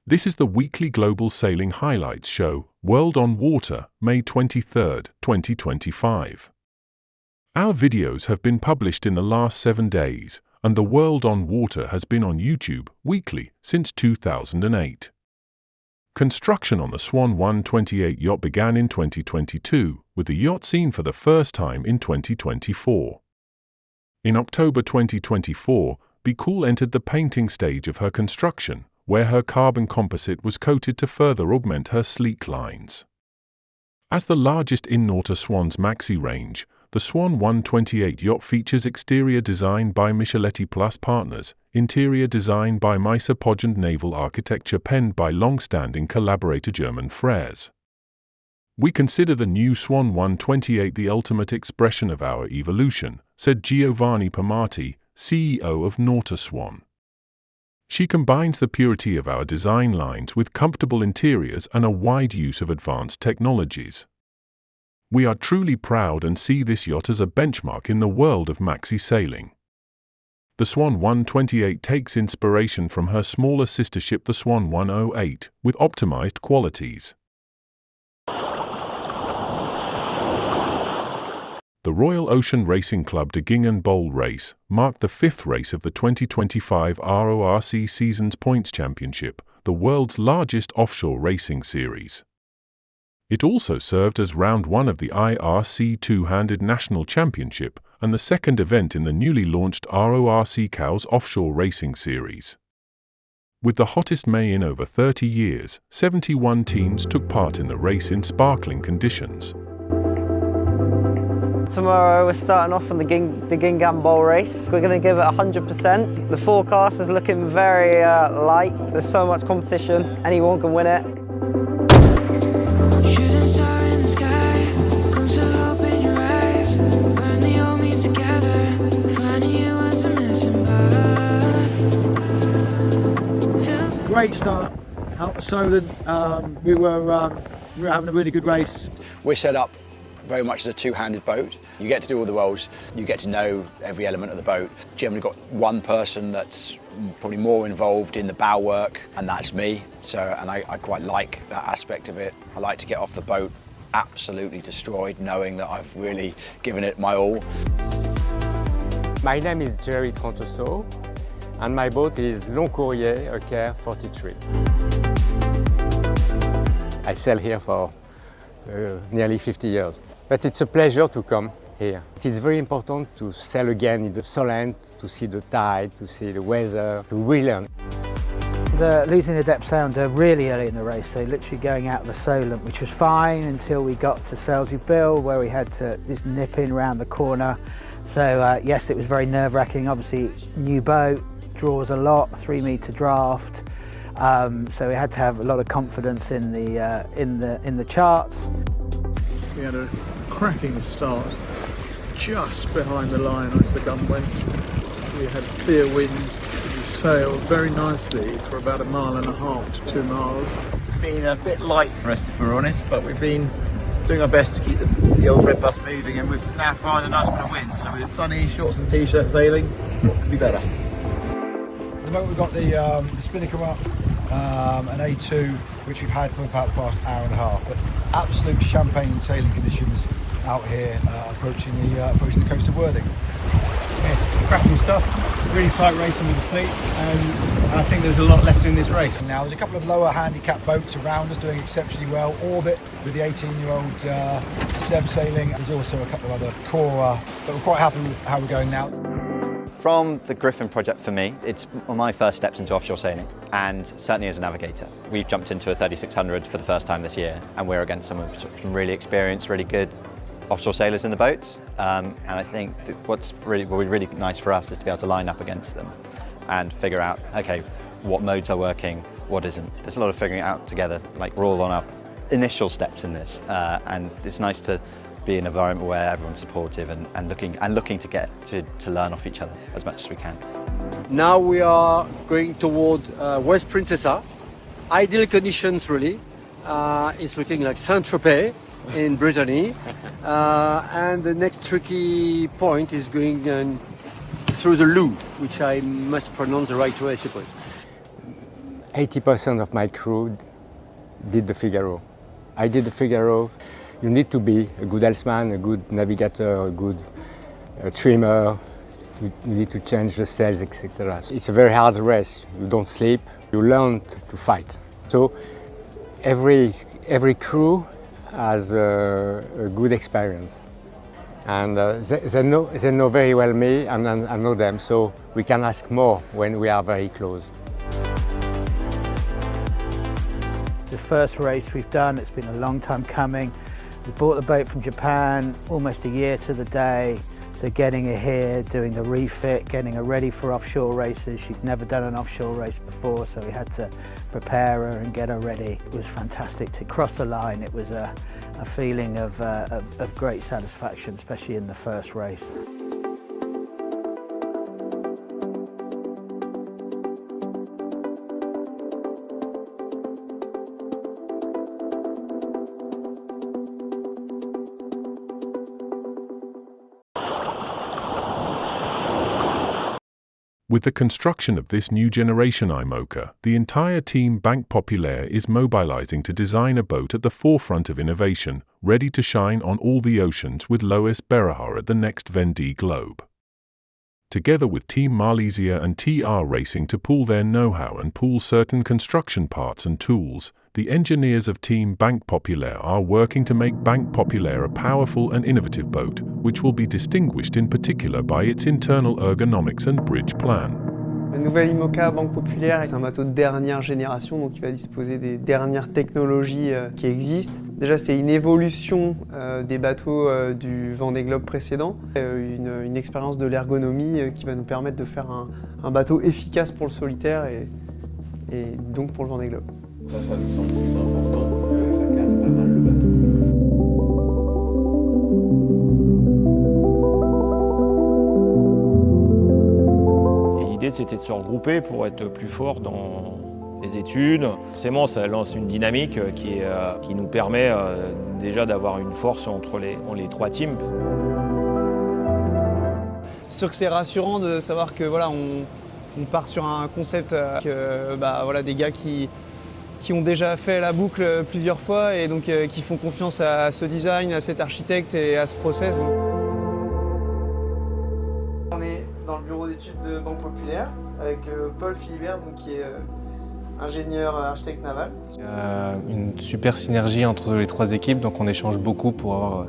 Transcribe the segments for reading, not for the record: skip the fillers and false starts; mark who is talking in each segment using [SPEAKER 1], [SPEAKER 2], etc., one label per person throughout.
[SPEAKER 1] This is the weekly Global Sailing Highlights show, World on Water, May 23, 2025. Our videos have been published in the last 7 days, and the World on Water has been on YouTube weekly since 2008. Construction on the Swan 128 yacht began in 2022, with the yacht seen for the first time in 2024. In October 2024, Be Cool entered the painting stage of her construction, where her carbon composite was coated to further augment her sleek lines. As the largest inNautor Swan's Maxi range, the Swan 128 yacht features exterior design by Micheletti plus partners, interior design by byMisa, Poggiand, naval architecture penned by long-standing collaboratorGerman Frers. We consider the new Swan 128 the ultimate expression of our evolution, said Giovanni Pomati, CEO of Nautor Swan. She combines the purity of our design lines with comfortable interiors and a wide use of advanced technologies. We are truly proud and see this yacht as a benchmark in the world of Maxi sailing. The Swan 128 takes inspiration from her smaller sister ship the Swan 108, with optimized qualities. The Royal Ocean Racing Club de Guingand Bowl race marked the 5th race of the 2025 RORC Seasons Points Championship, the world's largest offshore racing series. It also served as round 1 of the IRC Two-Handed National Championship and the second event in the newly launched RORC Cows Offshore Racing Series. With the hottest May in over 30 years, 71 teams took part in the race in sparkling conditions.
[SPEAKER 2] Tomorrow we're starting off on the Guingand Bowl race. We're going to give it 100%. The forecast is looking very light. There's so much competition, anyone can win it.
[SPEAKER 3] Shooting star in the sky, come to hope in your eyes. When they all meet together, finding you was a missing part.
[SPEAKER 4] Great start out the Solent. We were having a really good race.
[SPEAKER 5] We're set up very much as a two-handed boat. You get to do all the roles, you get to know every element of the boat. Generally got one person that's probably more involved in the bow work, and that's me. And I quite like that aspect of it. I like to get off the boat absolutely destroyed, knowing that I've really given it my all.
[SPEAKER 6] My name is Jerry Trontoso, and my boat is Long Courrier Arkea 43. I sail here for nearly 50 years. But it's a pleasure to come here. It's very important to sail again in the Solent, to see the tide, to see the weather, to really learn.
[SPEAKER 4] Losing the depth sounder really early in the race, so literally going out of the Solent, which was fine until we got to Selby Bill, where we had to just nip in round the corner. So yes, it was very nerve-wracking. Obviously, new boat, draws a lot, 3-metre draft. So we had to have a lot of confidence in the charts.
[SPEAKER 7] We had a cracking start just behind the line as the gun went. We had clear wind, we sailed very nicely for about 1.5 miles to 2 miles.
[SPEAKER 8] It's been a bit light for us, if we're honest, but we've been doing our best to keep the old red bus moving, and we've now found a nice bit of wind, so with sunny shorts and t-shirt sailing, could be better.
[SPEAKER 4] At the moment we've got the spinnaker up, an A2, which we've had for about the past hour and a half, but absolute champagne sailing conditions out here approaching the coast of Worthing.
[SPEAKER 9] It's cracking stuff, really tight racing with the fleet, and I think there's a lot left in this race.
[SPEAKER 4] Now there's a couple of lower handicap boats around us doing exceptionally well. Orbit with the 18-year-old Seb sailing. There's also a couple of other core, but we're quite happy with how we're going now.
[SPEAKER 8] From the Griffin project for me, it's my first steps into offshore sailing, and certainly as a navigator. We've jumped into a 3600 for the first time this year, and we're against some really experienced, really good offshore sailors in the boats. And I think that what's really nice for us is to be able to line up against them and figure out, okay, what modes are working, what isn't. There's a lot of figuring it out together, like we're all on our initial steps in this, and it's nice to be in an environment where everyone's supportive and looking to get to learn off each other as much as we can.
[SPEAKER 10] Now we are going toward West Princessa. Ideal conditions really. It's looking like Saint-Tropez in Brittany. And the next tricky point is going through the Lou, which I must pronounce the right way, I suppose.
[SPEAKER 6] 80% of my crew did the Figaro. I did the Figaro. You need to be a good helmsman, a good navigator, a good trimmer. You need to change the sails, etc. It's a very hard race. You don't sleep. You learn to fight. So every crew has a good experience. And they know very well me, and I know them, so we can ask more when we are very close.
[SPEAKER 4] The first race we've done, it's been a long time coming. We bought the boat from Japan almost a year to the day. So getting her here, doing a refit, getting her ready for offshore races. She'd never done an offshore race before, so we had to prepare her and get her ready. It was fantastic to cross the line. It was a feeling of great satisfaction, especially in the first race.
[SPEAKER 1] With the construction of this new generation IMOCA, the entire team Banque Populaire is mobilizing to design a boat at the forefront of innovation, ready to shine on all the oceans with Lois Berahar at the next Vendée Globe. Together with Team Malaysia and TR Racing to pool their know-how and pool certain construction parts and tools, the engineers of Team Banque Populaire are working to make Banque Populaire a powerful and innovative boat, which will be distinguished in particular by its internal ergonomics and bridge plan.
[SPEAKER 11] Le nouvel IMOCA Banque Populaire, c'est un bateau de dernière génération, donc il va disposer des dernières technologies qui existent. Déjà, c'est une évolution des bateaux du Vendée Globe précédent, une expérience de l'ergonomie qui va nous permettre de faire un bateau efficace pour le solitaire et donc pour le Vendée Globe.
[SPEAKER 12] Ça nous semble plus important, ça calme pas mal le bateau. L'idée, c'était de se regrouper pour être plus fort dans les études. Forcément, ça lance une dynamique qui nous permet déjà d'avoir une force entre les trois teams.
[SPEAKER 11] C'est sûr que c'est rassurant de savoir que voilà, on part sur un concept avec voilà, des gars qui ont déjà fait la boucle plusieurs fois et donc qui font confiance à ce design, à cet architecte et à ce process. On est dans le bureau d'études de Banque Populaire avec Paul Philibert, donc, qui est ingénieur architecte naval.
[SPEAKER 13] Il y a une super synergie entre les trois équipes, donc on échange beaucoup pour avoir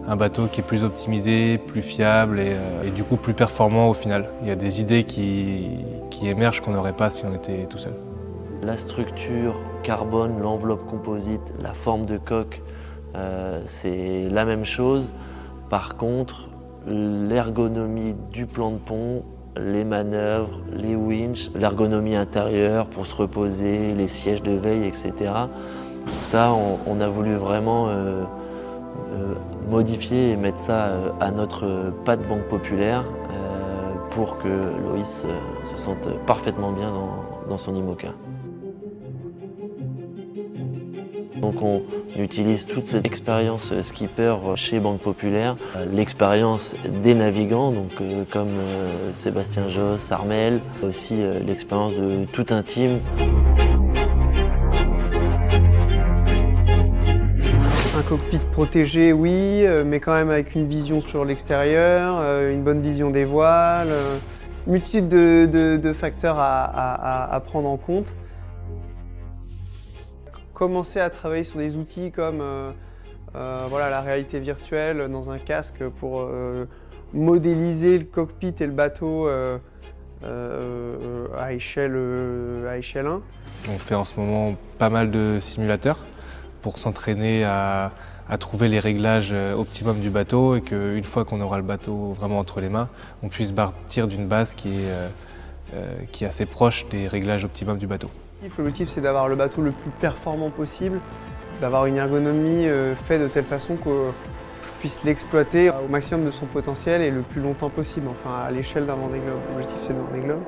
[SPEAKER 13] un bateau qui est plus optimisé, plus fiable et du coup plus performant au final. Il y a des idées qui émergent qu'on n'aurait pas si on était tout seul.
[SPEAKER 14] La structure carbone, l'enveloppe composite, la forme de coque, c'est la même chose. Par contre, l'ergonomie du plan de pont, les manœuvres, les winches, l'ergonomie intérieure pour se reposer, les sièges de veille, etc. Ça, on a voulu vraiment modifier et mettre ça à notre patte Banque Populaire pour que Loïs se sente parfaitement bien dans son IMOCA. Donc on utilise toute cette expérience skipper chez Banque Populaire, l'expérience des navigants, donc comme Sébastien Josse, Armel, aussi l'expérience de tout un team.
[SPEAKER 11] Un cockpit protégé, oui, mais quand même avec une vision sur l'extérieur, une bonne vision des voiles, une multitude de facteurs à prendre en compte. Commencer à travailler sur des outils comme voilà, la réalité virtuelle dans un casque pour modéliser le cockpit et le bateau à échelle 1.
[SPEAKER 13] On fait en ce moment pas mal de simulateurs pour s'entraîner à trouver les réglages optimum du bateau et qu'une fois qu'on aura le bateau vraiment entre les mains, on puisse partir d'une base qui est assez proche des réglages optimum du bateau.
[SPEAKER 11] L'objectif, c'est d'avoir le bateau le plus performant possible, d'avoir une ergonomie faite de telle façon qu'on puisse l'exploiter au maximum de son potentiel et le plus longtemps possible, enfin à l'échelle d'un Vendée Globe. L'objectif, c'est le Vendée Globe.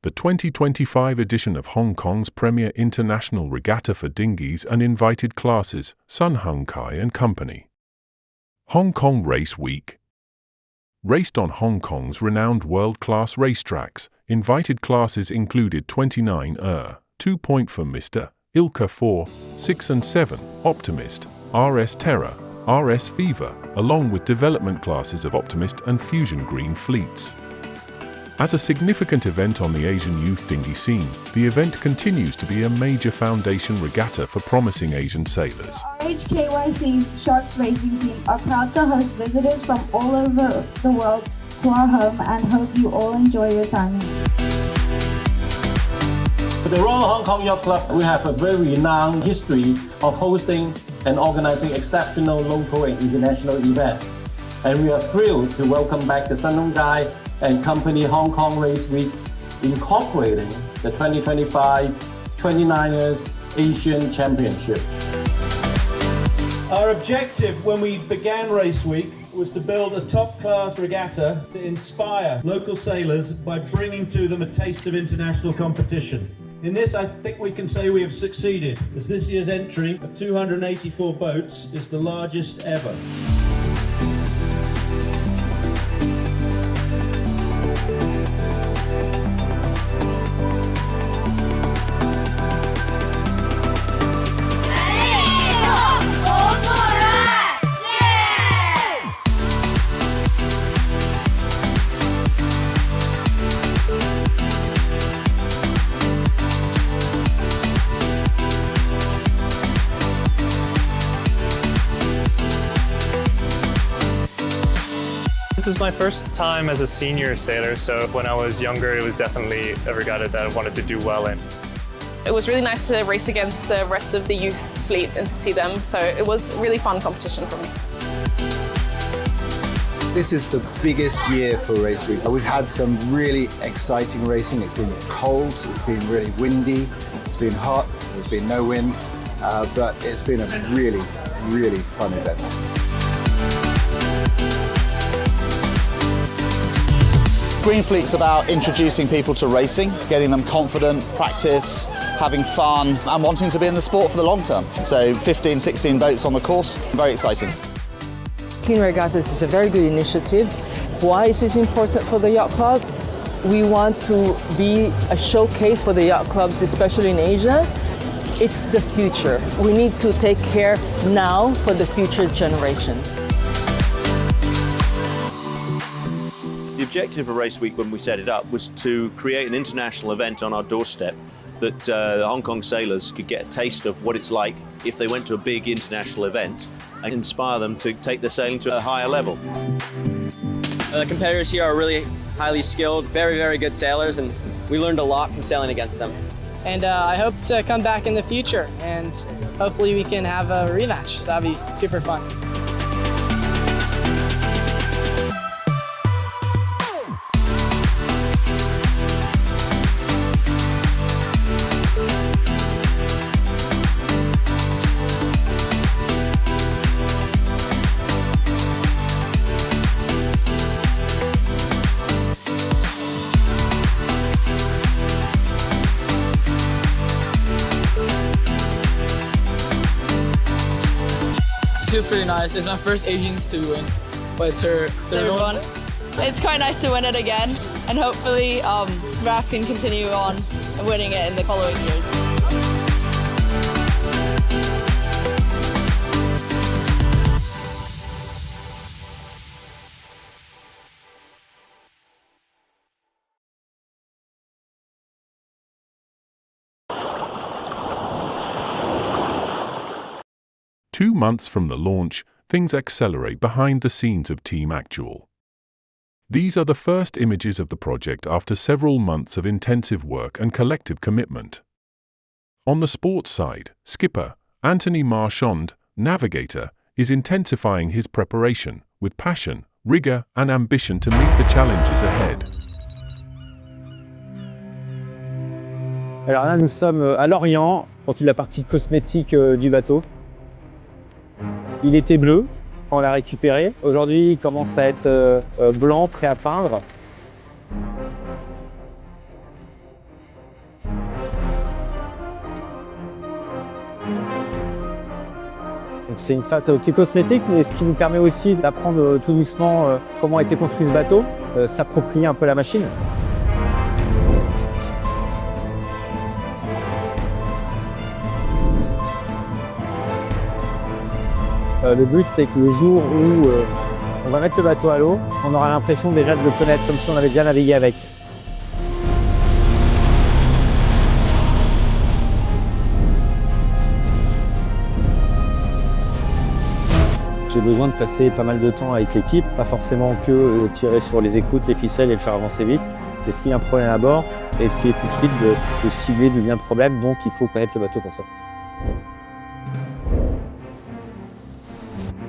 [SPEAKER 1] The the 2025 edition of Hong Kong's premier international regatta for dinghies and invited classes, Sun Hung Kai and Company. Hong Kong Race Week. Raced on Hong Kong's renowned world-class racetracks, invited classes included 29 2 for Mr. Ilka 4, 6 and 7, Optimist, RS Terror, RS Fever, along with development classes of Optimist and Fusion Green fleets. As a significant event on the Asian youth dinghy scene, the event continues to be a major foundation regatta for promising Asian sailors.
[SPEAKER 15] RHKYC Sharks Racing Team are proud to host visitors from all over the world to our home and hope you all enjoy your time here.
[SPEAKER 16] For the Royal Hong Kong Yacht Club, we have a very renowned history of hosting and organizing exceptional local and international events. And we are thrilled to welcome back the Sun Hung Kai and Company Hong Kong Race Week, incorporating the 2025 29ers Asian Championships.
[SPEAKER 17] Our objective when we began Race Week was to build a top-class regatta to inspire local sailors by bringing to them a taste of international competition. In this, I think we can say we have succeeded, as this year's entry of 284 boats is the largest ever.
[SPEAKER 18] This is my first time as a senior sailor, so when I was younger it was definitely a regatta that I wanted to do well in.
[SPEAKER 19] It was really nice to race against the rest of the youth fleet and to see them, so it was a really fun competition for me.
[SPEAKER 20] This is the biggest year for Race Week. We've had some really exciting racing. It's been cold, it's been really windy, it's been hot, there's been no wind, but it's been a really, really fun event.
[SPEAKER 21] Green Fleet's about introducing people to racing, getting them confident, practice, having fun and wanting to be in the sport for the long term. So 15, 16 boats on the course, very exciting.
[SPEAKER 22] Clean Regattas is a very good initiative. Why is this important for the yacht club? We want to be a showcase for the yacht clubs, especially in Asia. It's the future. We need to take care now for the future generation.
[SPEAKER 23] The objective of Race Week when we set it up was to create an international event on our doorstep that the Hong Kong sailors could get a taste of what it's like if they went to a big international event and inspire them to take their sailing to a higher level.
[SPEAKER 24] The competitors here are really highly skilled, very, very good sailors, and we learned a lot from sailing against them.
[SPEAKER 25] And I hope to come back in the future, and hopefully we can have a rematch, so that'll be super fun.
[SPEAKER 26] Feels pretty nice. It's my first Asians to win, but it's her third one.
[SPEAKER 27] It's quite nice to win it again, and hopefully Raf can continue on winning it in the following years.
[SPEAKER 1] Two months from the launch, things accelerate behind the scenes of Team Actual. These are the first images of the project after several months of intensive work and collective commitment. On the sports side, skipper Anthony Marchand, navigator, is intensifying his preparation with passion, rigor and ambition to meet the challenges ahead.
[SPEAKER 28] Alors là, nous sommes à Lorient, pour toute la partie cosmétique du bateau. Il était bleu, on l'a récupéré. Aujourd'hui, il commence à être blanc, prêt à peindre. Donc c'est une phase qui est cosmétique, mais ce qui nous permet aussi d'apprendre tout doucement comment a été construit ce bateau, s'approprier un peu la machine. Le but, c'est que le jour où on va mettre le bateau à l'eau, on aura l'impression déjà de le connaître comme si on avait déjà navigué avec. J'ai besoin de passer pas mal de temps avec l'équipe, pas forcément que tirer sur les écoutes, les ficelles et le faire avancer vite. C'est s'il y a un problème à bord, et essayer tout de suite de cibler d'où vient le problème, donc il faut connaître le bateau pour ça.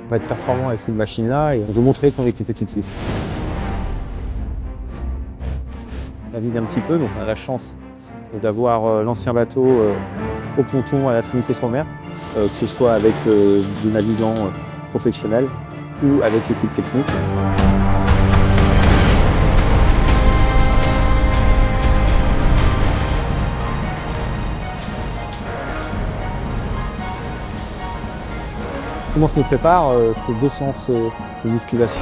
[SPEAKER 28] On va être performant avec cette machine-là et on veut montrer qu'on est compétitif. On navigue un petit peu, donc on a la chance d'avoir l'ancien bateau au ponton à la Trinité-sur-Mer, que ce soit avec des navigants professionnels ou avec l'équipe technique. Comment je me prépare? C'est 2 séances de musculation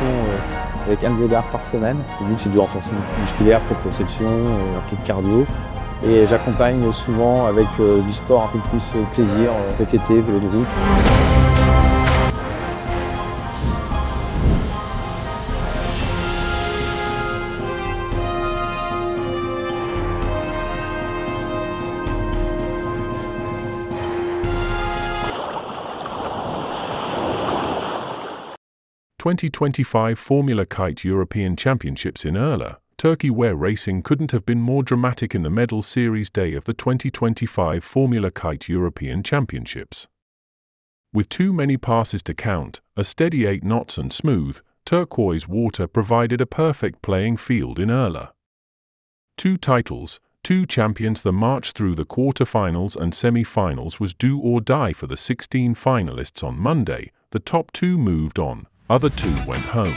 [SPEAKER 28] avec 1 VDR par semaine. Le but, c'est du renforcement musculaire, proprioception, un peu de cardio. Et j'accompagne souvent avec du sport un peu plus plaisir, VTT, vélo de route.
[SPEAKER 1] The 2025 Formula Kite European Championships in Urla, Turkey, where racing couldn't have been more dramatic in the medal series day of the 2025 Formula Kite European Championships. With too many passes to count, a steady 8 knots and smooth, turquoise water provided a perfect playing field in Urla. 2 titles, 2 champions. The march through the quarter-finals and semi-finals was do or die for the 16 finalists on Monday. The top 2 moved on. Other 2 went home.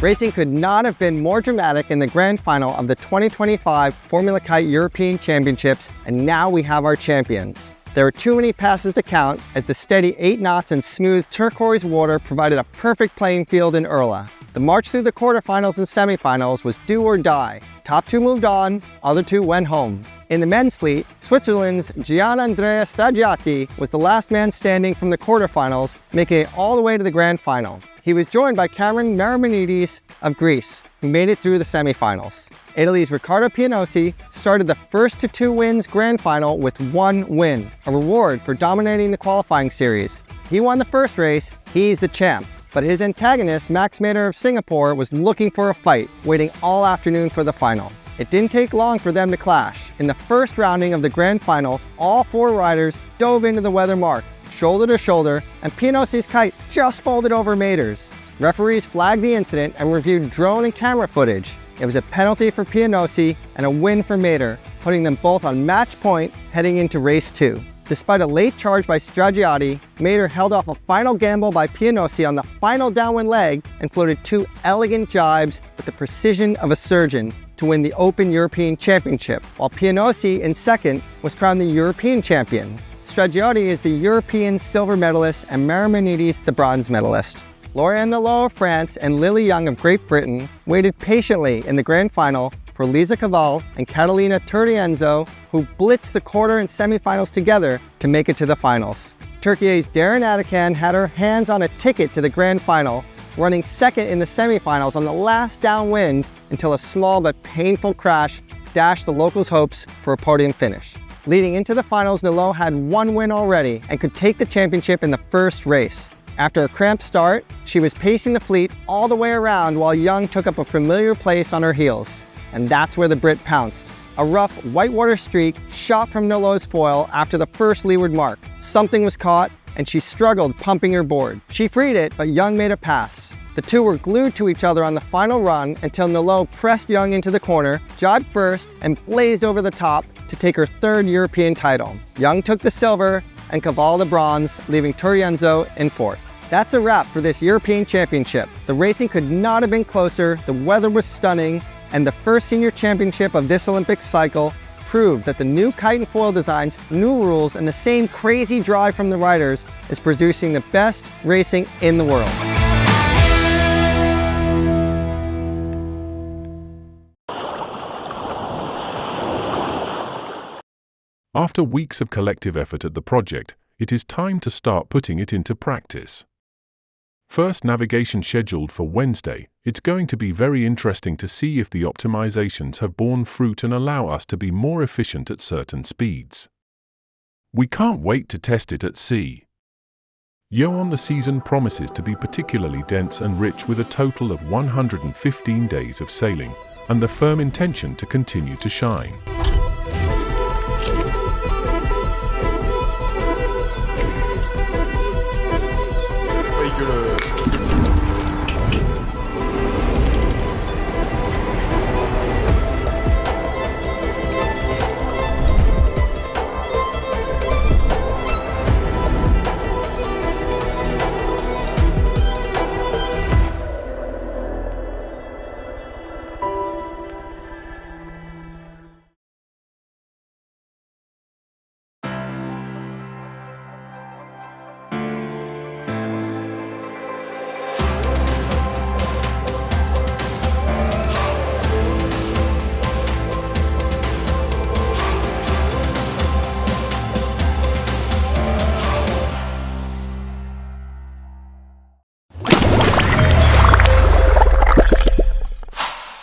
[SPEAKER 2] Racing could not have been more dramatic in the grand final of the 2025 Formula Kite European Championships, and now we have our champions. There were too many passes to count as the steady 8 knots and smooth turquoise water provided a perfect playing field in Urla. The march through the quarterfinals and semifinals was do or die. Top 2 moved on, other 2 went home. In the men's fleet, Switzerland's Gianandrea Staggiati was the last man standing from the quarterfinals, making it all the way to the grand final. He was joined by Cameron Marimonides of Greece, who made it through the semifinals. Italy's Riccardo Pianosi started the first to 2 wins grand final with 1 win, a reward for dominating the qualifying series. He won the first race, he's the champ. But his antagonist, Max Mader of Singapore, was looking for a fight, waiting all afternoon for the final. It didn't take long for them to clash. In the first rounding of the grand final, all 4 riders dove into the weather mark, shoulder to shoulder, and Pianosi's kite just folded over Mader's. Referees flagged the incident and reviewed drone and camera footage. It was a penalty for Pianosi and a win for Mader, putting them both on match point heading into race 2. Despite a late charge by Staggiati, Mader held off a final gamble by Pianosi on the final downwind leg and floated 2 elegant jibes with the precision of a surgeon to win the Open European Championship, while Pianosi in second was crowned the European champion. Staggiati is the European silver medalist and Marimonides the bronze medalist. Lauriane Nalot of France and Lily Young of Great Britain waited patiently in the grand final for Lisa Caval and Catalina Turienzo, who blitzed the quarter and semifinals together to make it to the finals. Turkey's Darren Atakan had her hands on a ticket to the grand final, running second in the semifinals on the last downwind until a small but painful crash dashed the locals' hopes for a podium finish. Leading into the finals, Nalot had 1 win already and could take the championship in the first race. After a cramped start, she was pacing the fleet all the way around while Young took up a familiar place on her heels. And that's where the Brit pounced. A rough whitewater streak shot from Nalot's foil after the first leeward mark. Something was caught, and she struggled pumping her board. She freed it, but Young made a pass. The 2 were glued to each other on the final run until Nalot pressed Young into the corner, jibed first, and blazed over the top to take her 3rd European title. Young took the silver, and Caval the bronze, leaving Turienzo in 4th. That's a wrap for this European Championship. The racing could not have been closer, the weather was stunning, and the first senior championship of this Olympic cycle proved that the new kite and foil designs, new rules, and the same crazy drive from the riders is producing the best racing in the world.
[SPEAKER 1] After weeks of collective effort at the project, it is time to start putting it into practice. First navigation scheduled for Wednesday, it's going to be very interesting to see if the optimizations have borne fruit and allow us to be more efficient at certain speeds. We can't wait to test it at sea. On the season promises to be particularly dense and rich with a total of 115 days of sailing, and the firm intention to continue to shine.